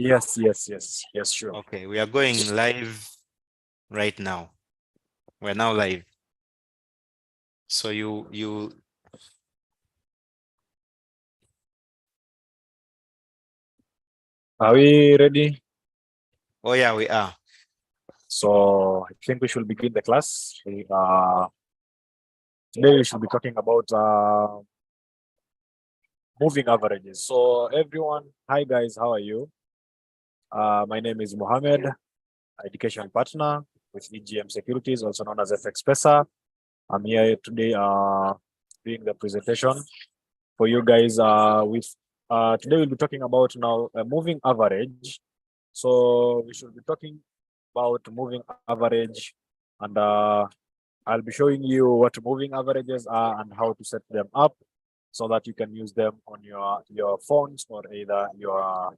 Yes, sure. Okay, we are going live right now. We're now live. So you Are we ready? oh yeah, we are. So I think we should begin the class. Today we should be talking about moving averages. So everyone, hi guys, how are you? My name is Mohammed, education partner with EGM Securities, also known as FX Pesa. I'm here today doing the presentation for you guys. Today we'll be talking about now a moving average. So we should be talking about moving average, and I'll be showing you what moving averages are and how to set them up so that you can use them on your phones or either your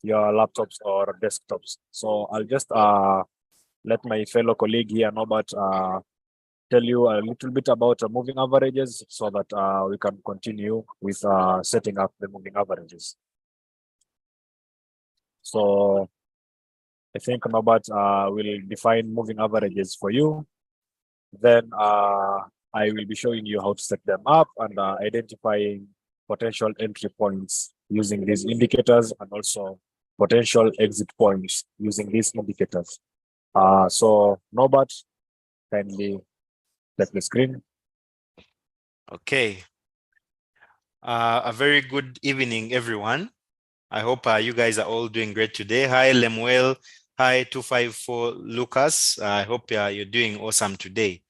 laptops or desktops. So I'll just let my fellow colleague here, Norbert, tell you a little bit about moving averages so that we can continue with setting up the moving averages. So I think Norbert will define moving averages for you. Then I will be showing you how to set them up and identifying potential entry points using these indicators and also potential exit points using these indicators. So Norbert, kindly let the screen. Okay. A very good evening, everyone. I hope you guys are all doing great today. Hi, Lemuel. Hi, 254 Lucas. I hope you're doing awesome today.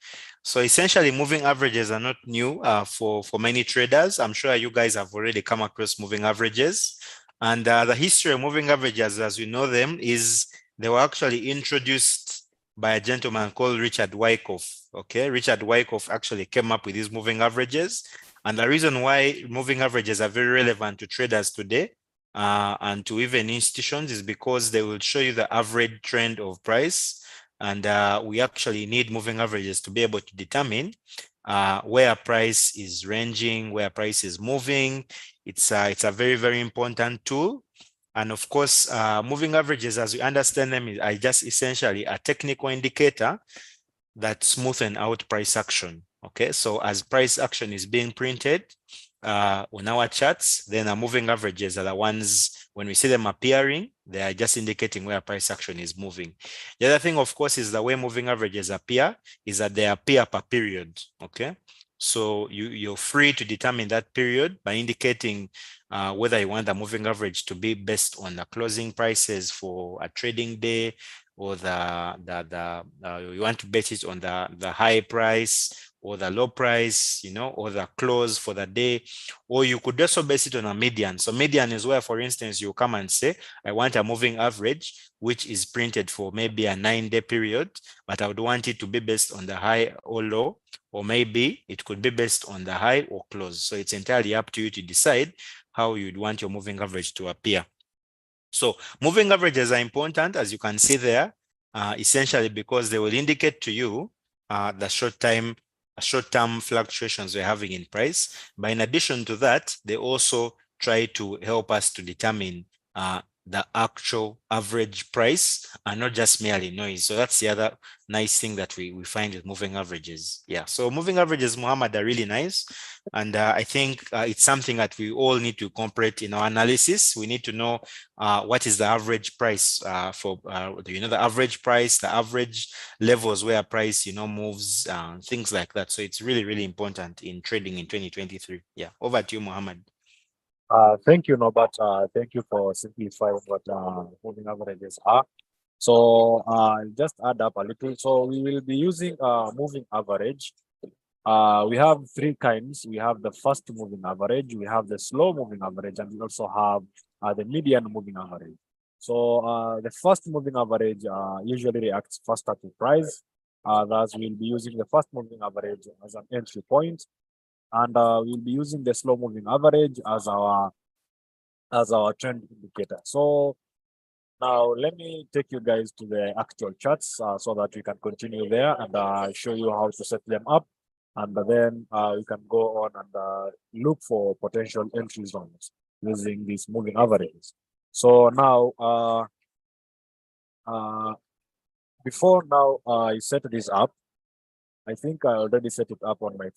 So essentially, moving averages are not new for many traders. I'm sure you guys have already come across moving averages. And the history of moving averages, as we know them, is they were actually introduced by a gentleman called Richard Wyckoff. Okay, Richard Wyckoff actually came up with these moving averages. And the reason why moving averages are very relevant to traders today and to even institutions is because they will show you the average trend of price. And we actually need moving averages to be able to determine where price is ranging, where price is moving. It's a very, very important tool. And of course, moving averages, as we understand them, are just essentially a technical indicator that smoothen out price action. Okay, so as price action is being printed on our charts, then our moving averages are the ones, when we see them appearing, they are just indicating where price action is moving. The other thing, of course, is the way moving averages appear is that they appear per period. Okay, so you're free to determine that period by indicating whether you want the moving average to be based on the closing prices for a trading day, or you want to base it on the high price or the low price, or the close for the day, or you could also base it on a median. So median is where, for instance, you come and say, I want a moving average, which is printed for maybe a 9-day period, but I would want it to be based on the high or low, or maybe it could be based on the high or close. So it's entirely up to you to decide how you'd want your moving average to appear. So moving averages are important, as you can see there, essentially because they will indicate to you the short-term fluctuations we're having in price. But in addition to that, they also try to help us to determine the actual average price and not just merely noise. So that's the other nice thing that we find with moving averages. Yeah, so moving averages, Muhammad, are really nice. And I think it's something that we all need to incorporate in our analysis. We need to know what is the average price for, the average price, the average levels where price, moves, things like that. So it's really, really important in trading in 2023. Yeah, over to you, Muhammad. Thank you, Norbert. Thank you for simplifying what moving averages are. So I'll just add up a little. So we will be using moving average. We have three kinds. We have the fast moving average, we have the slow moving average, and we also have the median moving average. So the fast moving average usually reacts faster to price. Thus, we'll be using the fast moving average as an entry point, and we'll be using the slow moving average as our trend indicator. So now let me take you guys to the actual charts so that we can continue there and show you how to set them up. And then we can go on and look for potential entry zones using these moving averages. So now, before now, I set this up. I think I already set it up on my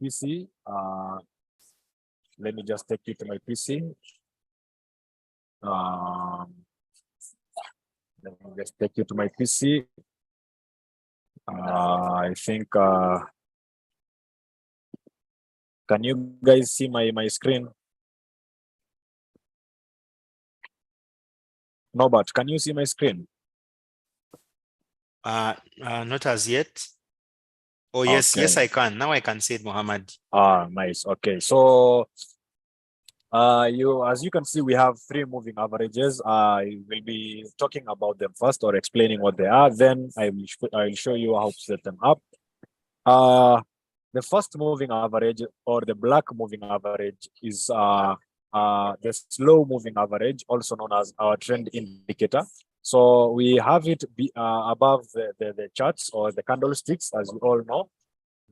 PC. Let me just take it to my PC. Let me just take you to my PC. I think, can you guys see my screen? No, but can you see my screen? Not as yet. Oh, yes, Okay. yes, I can. Now I can see it, Muhammad. Nice. Okay. So, as you can see, we have three moving averages. I will be talking about them first or explaining what they are. Then I will show you how to set them up. The first moving average or the black moving average is the slow moving average, also known as our trend indicator. So we have it above the charts or the candlesticks, as you all know.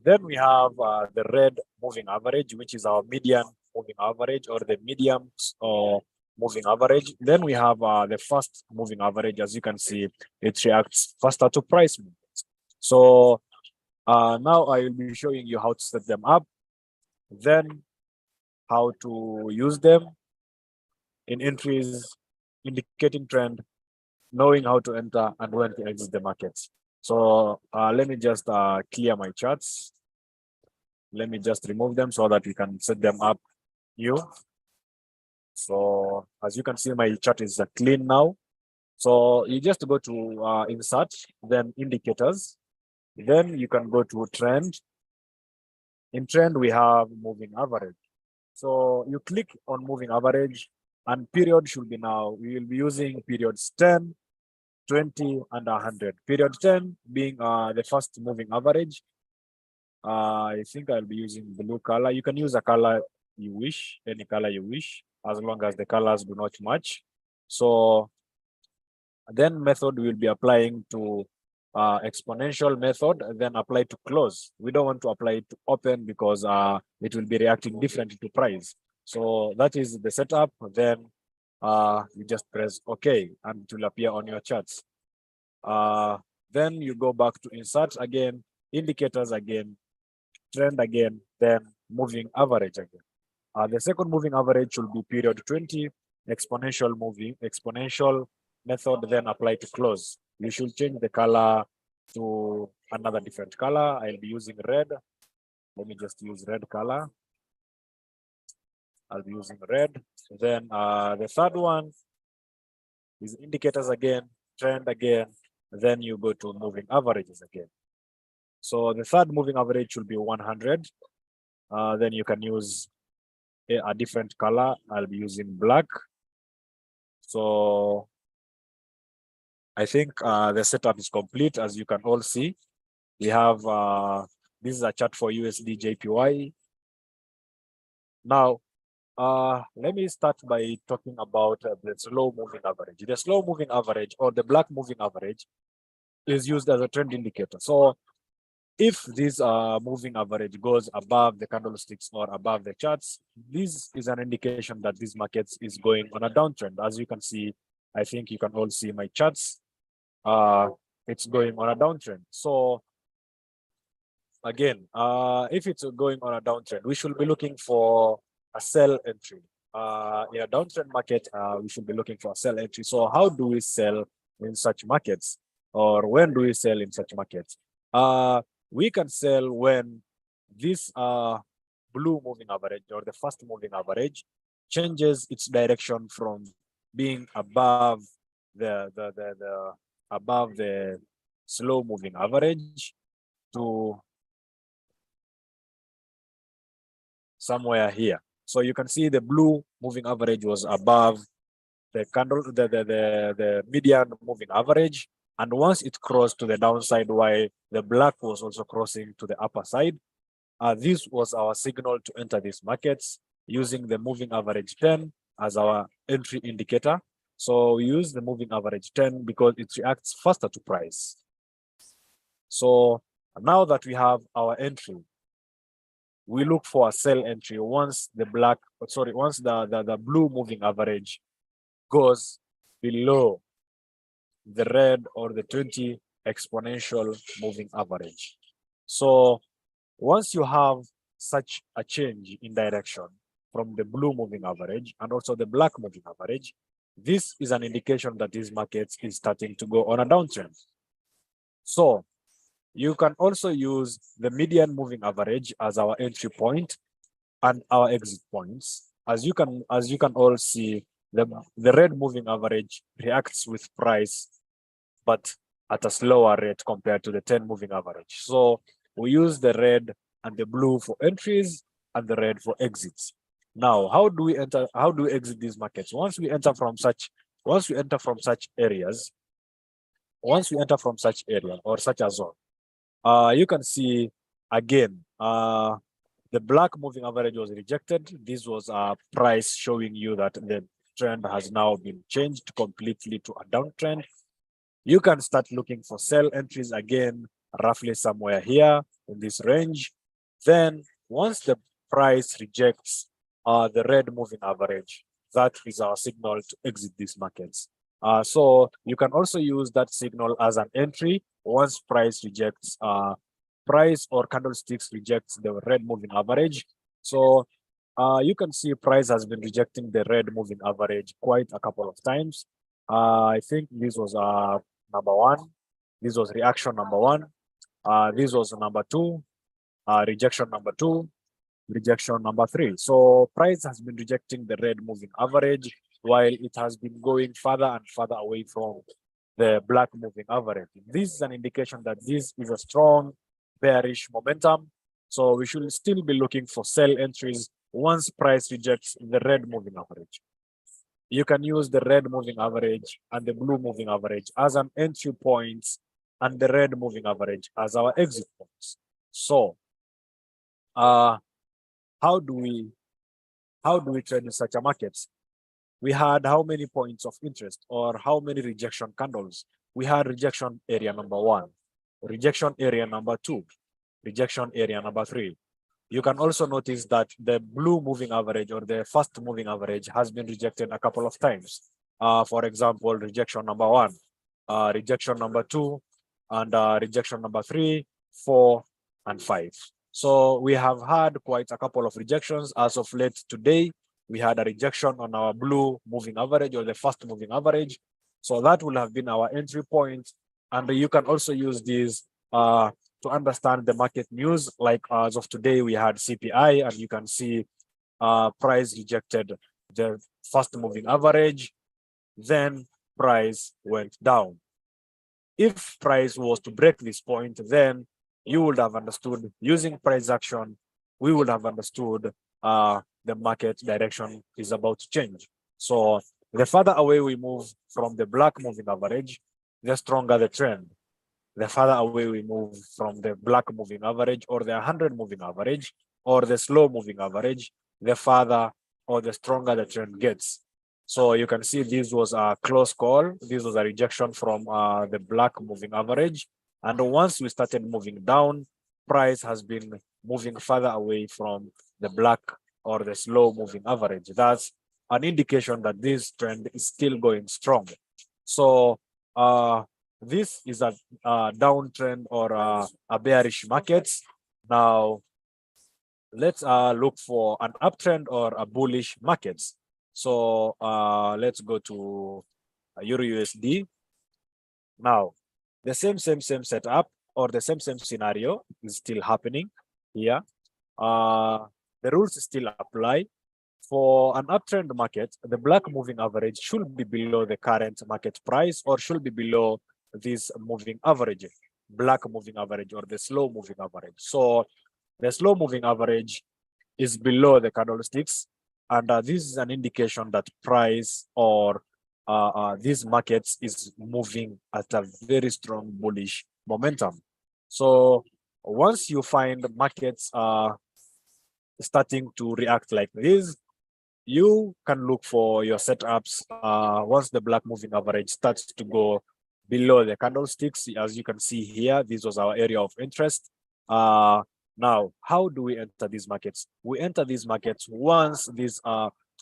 Then we have the red moving average, which is our median moving average or the medium moving average. Then we have the fast moving average. As you can see, it reacts faster to price movements. So now I will be showing you how to set them up, then how to use them in entries, indicating trend, knowing how to enter and when to exit the markets. So let me just clear my charts. Let me just remove them so that we can set them up new. So as you can see, my chart is clean now. So you just go to insert, then indicators, then you can go to trend. In trend, we have moving average. So you click on moving average and period should be now. We will be using periods 10, 20, and 100. Period 10 being the first moving average. I think I'll be using blue color. You can use a color you wish, any color you wish, as long as the colors do not match. So then method will be applying to exponential method, then apply to close. We don't want to apply it to open because it will be reacting differently to price. So that is the setup. Then you just press OK and it will appear on your charts. Then you go back to insert again, indicators again, trend again, then moving average again. The second moving average should be period 20, exponential method, then apply to close. You should change the color to another different color. I'll be using red. Let me just use red color. I'll be using red. Then the third one is indicators again, trend again. Then you go to moving averages again. So the third moving average should be 100. Then you can use a different color. I'll be using black. So I think the setup is complete. As you can all see, we have this is a chart for USD JPY. Now, let me start by talking about the slow moving average. The slow moving average or the black moving average is used as a trend indicator. So if this moving average goes above the candlesticks or above the charts, this is an indication that this market is going on a downtrend. As you can see, I think you can all see my charts. It's going on a downtrend. So again, if it's going on a downtrend, we should be looking for a sell entry. In a downtrend market, we should be looking for a sell entry. So how do we sell in such markets, or when do we sell in such markets? We can sell when this blue moving average or the first moving average changes its direction from being above above the slow moving average to somewhere here. So you can see the blue moving average was above the median moving average. And once it crossed to the downside, while the black was also crossing to the upper side, this was our signal to enter these markets using the moving average 10 as our entry indicator. So we use the moving average 10 because it reacts faster to price. So now that we have our entry, we look for a sell entry once the blue moving average goes below the red or the 20 exponential moving average. So once you have such a change in direction from the blue moving average and also the black moving average, this is an indication that this market is starting to go on a downtrend. So you can also use the median moving average as our entry point and our exit points. As you can all see, the red moving average reacts with price, but at a slower rate compared to the 10 moving average. So we use the red and the blue for entries and the red for exits. Now, how do we exit these markets? Once we enter from such areas or such a zone, you can see again, the black moving average was rejected. This was a price showing you that the trend has now been changed completely to a downtrend. You can start looking for sell entries again, roughly somewhere here in this range. Then once the price rejects the red moving average, that is our signal to exit these markets. So you can also use that signal as an entry once price rejects price or candlesticks rejects the red moving average. So you can see price has been rejecting the red moving average quite a couple of times. I think this was number one. This was reaction number one. This was number two. Rejection number two. Rejection number three. So price has been rejecting the red moving average while it has been going further and further away from the black moving average. This is an indication that this is a strong bearish momentum. So we should still be looking for sell entries once price rejects the red moving average. You can use the red moving average and the blue moving average as an entry points and the red moving average as our exit points. So how do we trade in such a market? We had how many points of interest or how many rejection candles? We had rejection area number one, rejection area number two, rejection area number three. You can also notice that the blue moving average or the first moving average has been rejected a couple of times. For example, rejection number one, rejection number two, and rejection number 3, 4, and 5. So we have had quite a couple of rejections as of late today. We had a rejection on our blue moving average or the first moving average. So that will have been our entry point. And you can also use these to understand the market news. Like as of today, we had CPI, and you can see price rejected the first moving average, then price went down. If price was to break this point, then you would have understood using price action, we would have understood the market direction is about to change. So the further away we move from the black moving average, the stronger the trend. The further away we move from the black moving average or the 100 moving average or the slow moving average, the further or the stronger the trend gets. So you can see this was a close call. This was a rejection from the black moving average. And once we started moving down, price has been moving further away from the black or the slow moving average. That's an indication that this trend is still going strong. So this is a downtrend or a bearish market. Now, let's look for an uptrend or a bullish market. So let's go to Euro USD. Now, the same setup or the same scenario is still happening here. The rules still apply. For an uptrend market, the black moving average should be below the current market price or should be below this moving average, black moving average or the slow moving average. So the slow moving average is below the candlesticks, and this is an indication that price or these markets is moving at a very strong bullish momentum. So once you find markets starting to react like this, you can look for your setups once the black moving average starts to go below the candlesticks. As you can see here, this was our area of interest. Now, how do we enter these markets? We enter these markets once this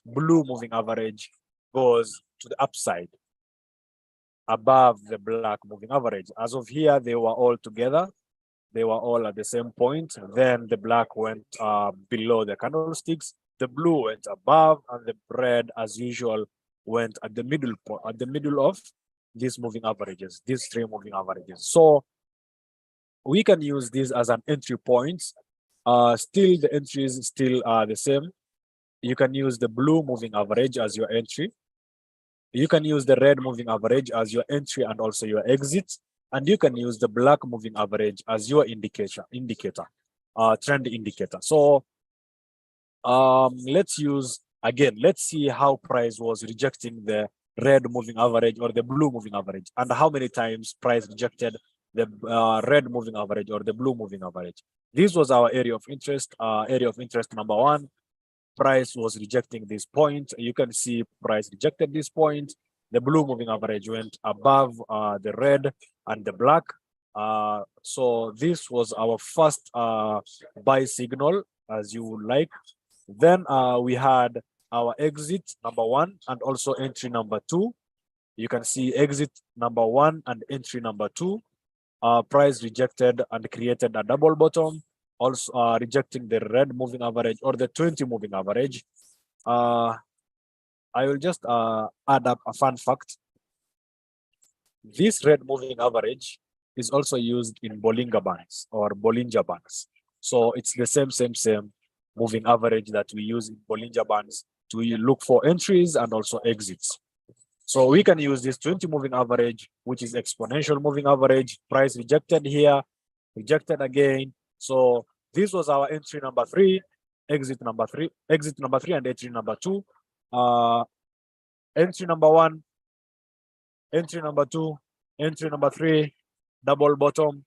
blue moving average goes to the upside above the black moving average. As of here, they were all together. They were all at the same point. Then the black went below the candlesticks. The blue went above, and the red, as usual, went at the middle of these moving averages, these three moving averages. So we can use this as an entry point. Still, the entries still are the same. You can use the blue moving average as your entry. You can use the red moving average as your entry and also your exit. And you can use the black moving average as your trend indicator. So let's see how price was rejecting the red moving average or the blue moving average, and how many times price rejected the red moving average or the blue moving average. This was our area of interest. Area of interest number one, price was rejecting this point. You can see price rejected this point. The blue moving average went above the red and the black. So this was our first buy signal, as you would like. Then we had our exit number one and also entry number two. You can see exit number one and entry number two. Price rejected and created a double bottom, also rejecting the red moving average or the 20 moving average. I will just add up a fun fact. This red moving average is also used in Bollinger Bands or Bollinger Bands. So it's the same moving average that we use in Bollinger Bands to look for entries and also exits. So we can use this 20 moving average, which is exponential moving average. Price rejected here, rejected again. So this was our entry number three, exit number three, and entry number two. Entry number one, entry number two, entry number three, double bottom.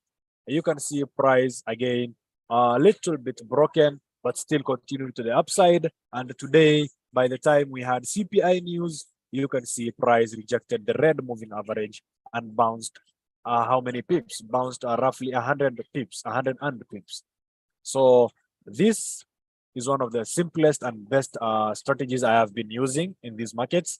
You can see price again a little bit broken, but still continue to the upside. And today, by the time we had CPI news, you can see price rejected the red moving average and bounced how many pips? Bounced roughly 100 pips, 100 pips. So this is one of the simplest and best strategies I have been using in these markets.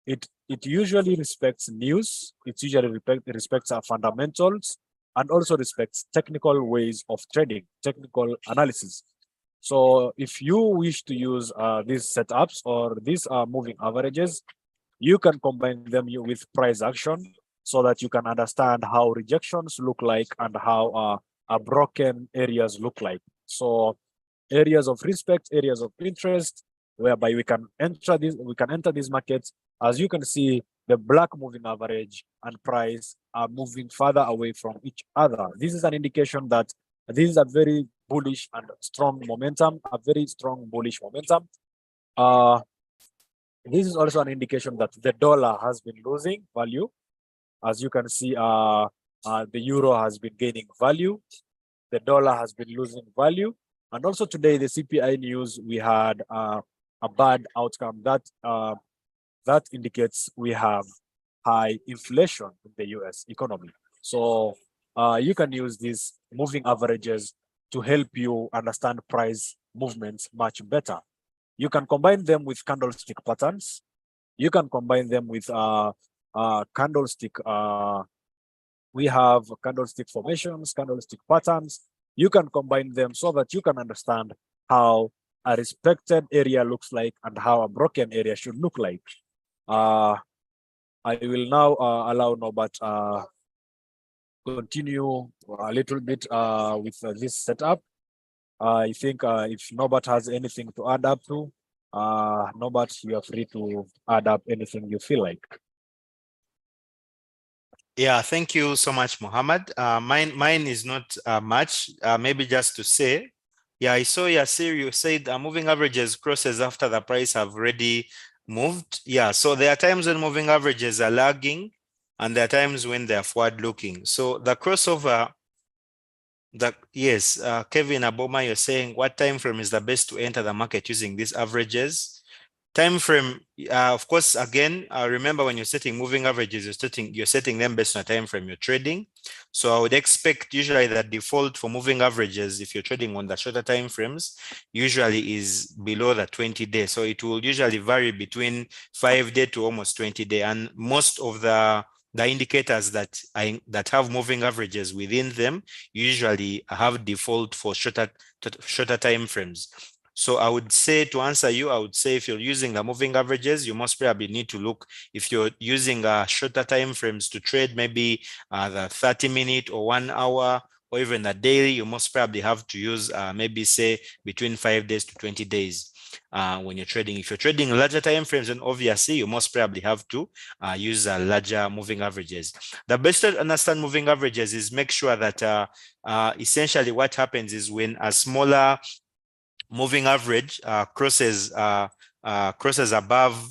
It usually respects news. It usually respects our fundamentals and also respects technical ways of trading, technical analysis. So if you wish to use these setups or these moving averages, you can combine them with price action so that you can understand how rejections look like and how broken areas look like. So areas of respect, areas of interest, whereby we can enter these markets. As you can see, the black moving average and price are moving further away from each other. This is an indication that this is a very bullish and strong momentum, a very strong bullish momentum. This is also an indication that the dollar has been losing value. As you can see, the euro has been gaining value. The dollar has been losing value. And also today, the CPI news, we had a bad outcome that indicates we have high inflation in the US economy. So you can use these moving averages to help you understand price movements much better. You can combine them with candlestick patterns. You can combine them with candlestick. We have candlestick formations, candlestick patterns. You can combine them so that you can understand how a respected area looks like and how a broken area should look like. I will now allow Norbert continue a little bit with this setup. I think if Norbert has anything to add up to, Norbert, you are free to add up anything you feel like. Yeah, thank you so much, Mohammed. Mine is not much. Maybe just to say, yeah, I saw Yasir, you said moving averages crosses after the price have already moved. Yeah, so there are times when moving averages are lagging and there are times when they are forward looking. So the crossover, yes, Kevin Aboma, you're saying what time frame is the best to enter the market using these averages? Time frame, of course, again, remember when you're setting moving averages, you're setting them based on a time frame you're trading. So I would expect usually the default for moving averages, if you're trading on the shorter time frames, usually is below the 20-day. So it will usually vary between 5-day to almost 20-day. And most of the indicators that have moving averages within them usually have default for shorter time frames. So I would say, to answer you, I would say if you're using the moving averages, you most probably need to look, if you're using shorter time frames to trade, maybe the 30-minute or 1 hour or even a daily, you most probably have to use maybe say between 5 days to 20 days when you're trading. If you're trading larger time frames, then obviously you most probably have to use larger moving averages. The best way to understand moving averages is make sure that essentially what happens is when a smaller moving average crosses above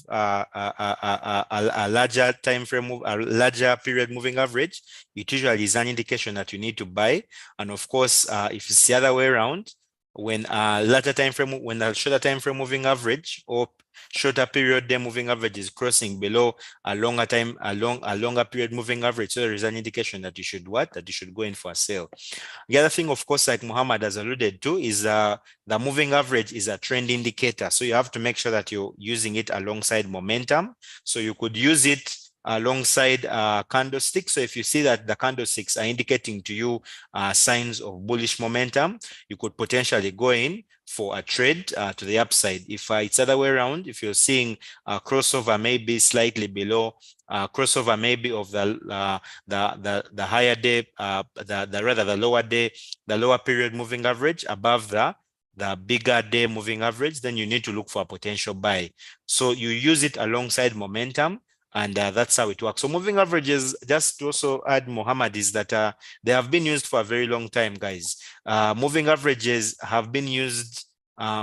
a larger time frame, a larger period moving average, it usually is an indication that you need to buy. And of course, if it's the other way around, when a larger time frame, when a shorter time frame moving average or shorter period day moving average is crossing below a longer period moving average, so there is an indication that you should go in for a sale. The other thing, of course, like Muhammad has alluded to, is the moving average is a trend indicator. So you have to make sure that you're using it alongside momentum. So you could use it alongside candlesticks. So if you see that the candlesticks are indicating to you signs of bullish momentum, you could potentially go in for a trade to the upside. If it's the other way around, if you're seeing a crossover maybe slightly below, crossover maybe of the higher day, the lower day, the lower period moving average above the bigger day moving average, then you need to look for a potential buy. So you use it alongside momentum, and that's how it works. So moving averages, just to also add, Muhammad, is that they have been used for a very long time, guys. Moving averages have been used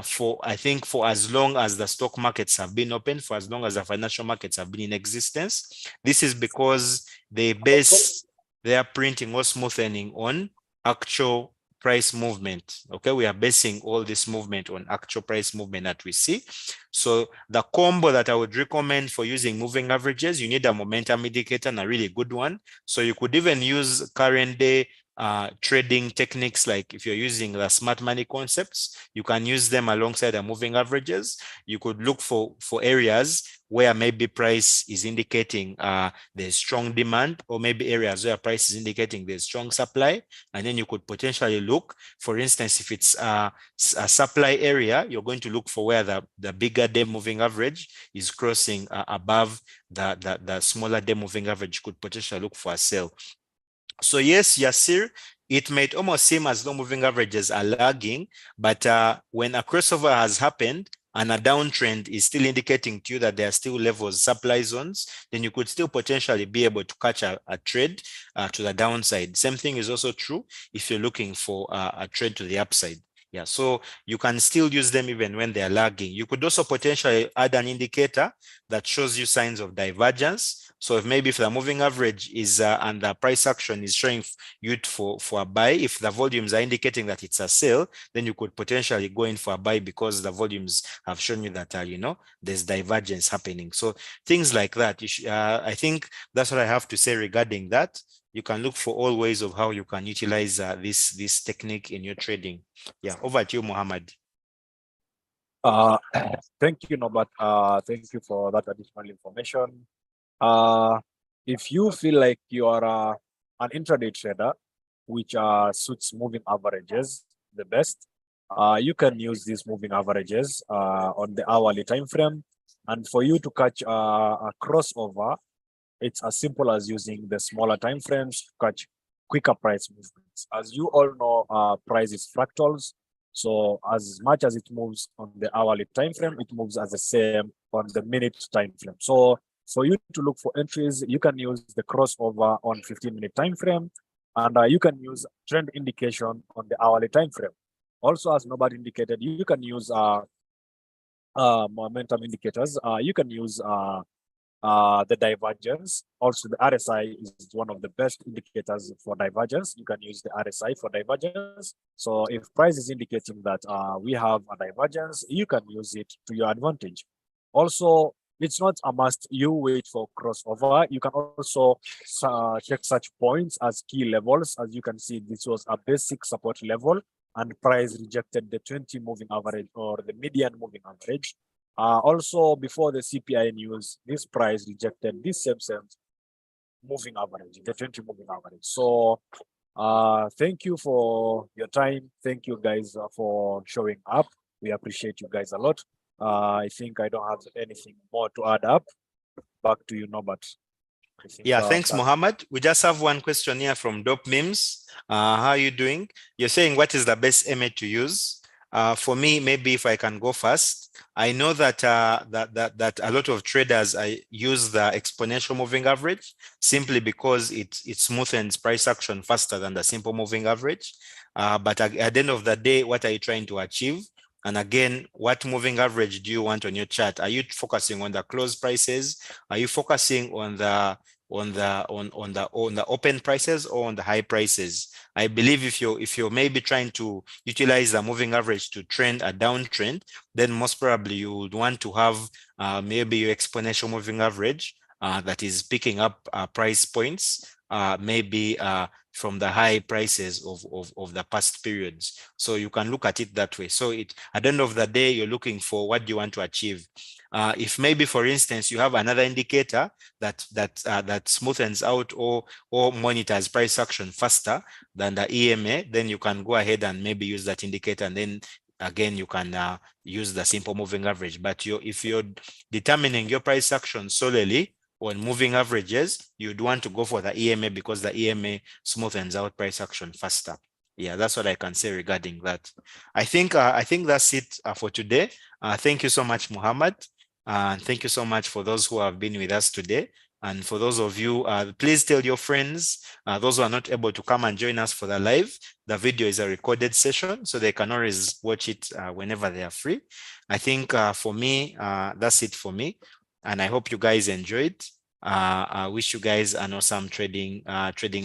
for, I think, for as long as the stock markets have been open, for as long as the financial markets have been in existence. This is because they base their printing or smoothing on actual price movement. Okay, we are basing all this movement on actual price movement that we see. So the combo that I would recommend for using moving averages, you need a momentum indicator and a really good one. So you could even use current day trading techniques, like if you're using the smart money concepts, you can use them alongside the moving averages. You could look for areas where maybe price is indicating there's strong demand, or maybe areas where price is indicating there's strong supply. And then you could potentially look, for instance, if it's a supply area, you're going to look for where the bigger day moving average is crossing above the smaller day moving average. Could potentially look for a sell. So yes, Yasir, it might almost seem as though moving averages are lagging, but when a crossover has happened and a downtrend is still indicating to you that there are still levels, supply zones, then you could still potentially be able to catch a trade to the downside. Same thing is also true if you're looking for a trade to the upside. Yeah, so you can still use them even when they're lagging. You could also potentially add an indicator that shows you signs of divergence. So if the moving average is and the price action is showing you for a buy, if the volumes are indicating that it's a sell, then you could potentially go in for a buy because the volumes have shown you that there's divergence happening. So things like that. I think that's what I have to say regarding that. You can look for all ways of how you can utilize this technique in your trading. Yeah, over to you, Muhammad. Thank you, Norbert. Thank you for that additional information. If you feel like you are an intraday trader, which suits moving averages the best, you can use these moving averages on the hourly time frame. And for you to catch a crossover, it's as simple as using the smaller time frames to catch quicker price movements. As you all know, price is fractals. So as much as it moves on the hourly time frame, it moves as the same on the minute time frame. So for you to look for entries, you can use the crossover on 15-minute time frame, and you can use trend indication on the hourly time frame. Also, as Norbert indicated, you can use momentum indicators. You can use the divergence. Also, the RSI is one of the best indicators for divergence. You can use the RSI for divergence. So if price is indicating that we have a divergence, you can use it to your advantage. Also, it's not a must you wait for crossover. You can also check such points as key levels. As you can see, this was a basic support level and price rejected the 20 moving average or the median moving average. Also, before the CPI news, this price rejected this same moving average, the 20 moving average. So thank you for your time. Thank you guys for showing up. We appreciate you guys a lot. I think I don't have anything more to add up. Back to you, Norbert. Yeah, thanks, Mohammed. We just have one question here from Dope Memes. How are you doing? You're saying what is the best MA to use? For me, maybe if I can go first, I know that that a lot of traders use the exponential moving average simply because it smoothens price action faster than the simple moving average. But at the end of the day, what are you trying to achieve? And again, what moving average do you want on your chart? Are you focusing on the close prices? Are you focusing on the open prices or on the high prices? I believe if you're maybe trying to utilize the moving average to trend a downtrend, then most probably you would want to have maybe your exponential moving average that is picking up price points, maybe from the high prices of the past periods. So you can look at it that way. So at the end of the day, you're looking for what do you want to achieve. If maybe, for instance, you have another indicator that smoothens out or monitors price action faster than the EMA, then you can go ahead and maybe use that indicator, and then again you can use the simple moving average. But if you're determining your price action solely on moving averages, you'd want to go for the EMA because the EMA smoothens out price action faster. Yeah, that's what I can say regarding that. I think that's it for today. Thank you so much, Muhammad. And thank you so much for those who have been with us today. And for those of you, please tell your friends, those who are not able to come and join us for the live, the video is a recorded session, so they can always watch it whenever they are free. I think for me, that's it for me. And I hope you guys enjoyed. I wish you guys an awesome trading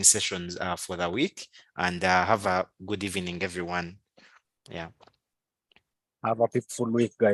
sessions for the week, and have a good evening, everyone. Yeah. Have a peaceful week, guys.